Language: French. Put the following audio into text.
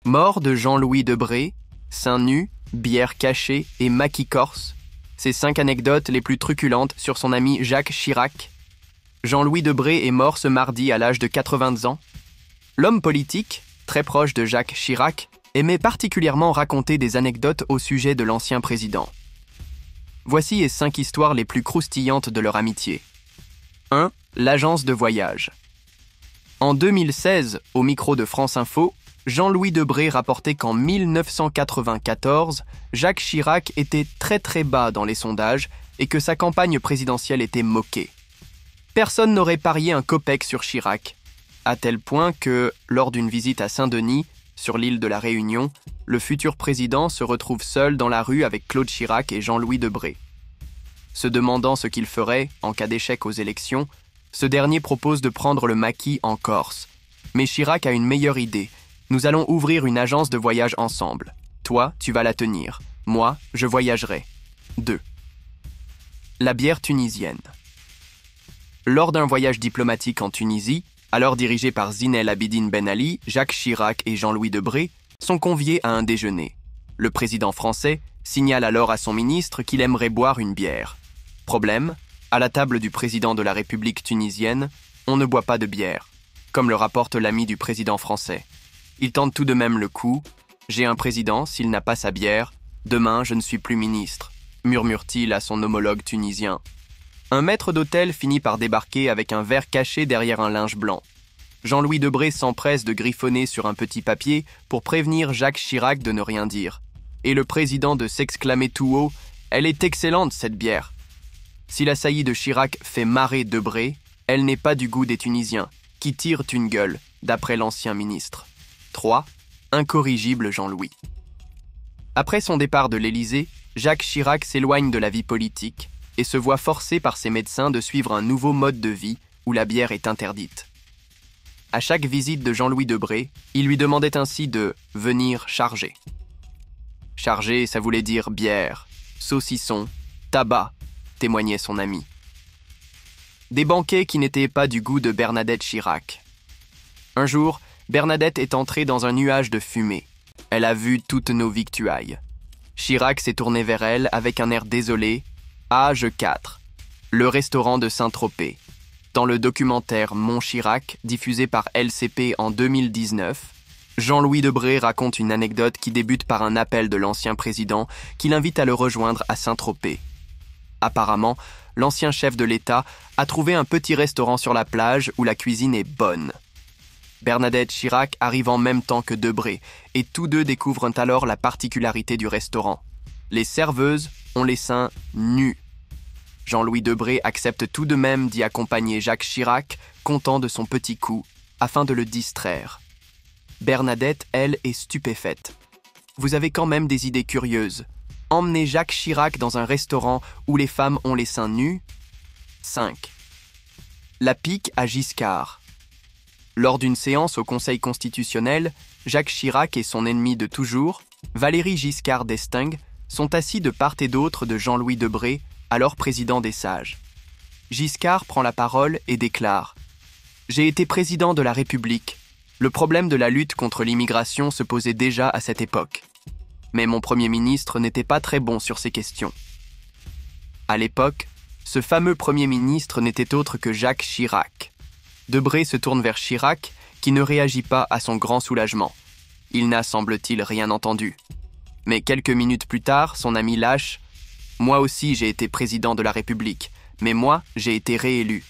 Mort de Jean-Louis Debré, seins nus, bière cachée et maquis corse. Ces 5 anecdotes les plus truculentes sur son ami Jacques Chirac. Jean-Louis Debré est mort ce mardi à l'âge de 80 ans. L'homme politique, très proche de Jacques Chirac, aimait particulièrement raconter des anecdotes au sujet de l'ancien président. Voici les 5 histoires les plus croustillantes de leur amitié. 1. L'agence de voyage. En 2016, au micro de France Info, Jean-Louis Debré rapportait qu'en 1994, Jacques Chirac était très bas dans les sondages et que sa campagne présidentielle était moquée. Personne n'aurait parié un copec sur Chirac, à tel point que, lors d'une visite à Saint-Denis, sur l'île de la Réunion, le futur président se retrouve seul dans la rue avec Claude Chirac et Jean-Louis Debré. Se demandant ce qu'il ferait en cas d'échec aux élections, ce dernier propose de prendre le maquis en Corse. Mais Chirac a une meilleure idée. Nous allons ouvrir une agence de voyage ensemble. Toi, tu vas la tenir. Moi, je voyagerai. 2. La bière tunisienne. Lors d'un voyage diplomatique en Tunisie, alors dirigé par Zine El Abidine Ben Ali, Jacques Chirac et Jean-Louis Debré, sont conviés à un déjeuner. Le président français signale alors à son ministre qu'il aimerait boire une bière. Problème, à la table du président de la République tunisienne, on ne boit pas de bière, comme le rapporte l'ami du président français. Il tente tout de même le coup. « J'ai un président, s'il n'a pas sa bière, demain je ne suis plus ministre », murmure-t-il à son homologue tunisien. Un maître d'hôtel finit par débarquer avec un verre caché derrière un linge blanc. Jean-Louis Debré s'empresse de griffonner sur un petit papier pour prévenir Jacques Chirac de ne rien dire. Et le président de s'exclamer tout haut « Elle est excellente cette bière !» Si la saillie de Chirac fait marrer Debré, elle n'est pas du goût des Tunisiens, qui tirent une gueule, d'après l'ancien ministre. 3. Incorrigible Jean-Louis. Après son départ de l'Élysée, Jacques Chirac s'éloigne de la vie politique et se voit forcé par ses médecins de suivre un nouveau mode de vie où la bière est interdite. À chaque visite de Jean-Louis Debré, il lui demandait ainsi de « venir charger ». Charger, ça voulait dire bière, saucisson, tabac, témoignait son ami. Des banquets qui n'étaient pas du goût de Bernadette Chirac. Un jour, Bernadette est entrée dans un nuage de fumée. Elle a vu toutes nos victuailles. Chirac s'est tourné vers elle avec un air désolé. Âge 4. Le restaurant de Saint-Tropez. Dans le documentaire Mon Chirac, diffusé par LCP en 2019, Jean-Louis Debré raconte une anecdote qui débute par un appel de l'ancien président qui l'invite à le rejoindre à Saint-Tropez. Apparemment, l'ancien chef de l'État a trouvé un petit restaurant sur la plage où la cuisine est bonne. Bernadette Chirac arrive en même temps que Debré et tous deux découvrent alors la particularité du restaurant. Les serveuses ont les seins nus. Jean-Louis Debré accepte tout de même d'y accompagner Jacques Chirac, content de son petit coup, afin de le distraire. Bernadette, elle, est stupéfaite. Vous avez quand même des idées curieuses. Emmenez Jacques Chirac dans un restaurant où les femmes ont les seins nus. 5. La pique à Giscard. Lors d'une séance au Conseil constitutionnel, Jacques Chirac et son ennemi de toujours, Valéry Giscard d'Estaing, sont assis de part et d'autre de Jean-Louis Debré, alors président des Sages. Giscard prend la parole et déclare « J'ai été président de la République. Le problème de la lutte contre l'immigration se posait déjà à cette époque. Mais mon Premier ministre n'était pas très bon sur ces questions. » À l'époque, ce fameux Premier ministre n'était autre que Jacques Chirac. Debré se tourne vers Chirac, qui ne réagit pas à son grand soulagement. Il n'a, semble-t-il, rien entendu. Mais quelques minutes plus tard, son ami lâche « Moi aussi j'ai été président de la République, mais moi j'ai été réélu.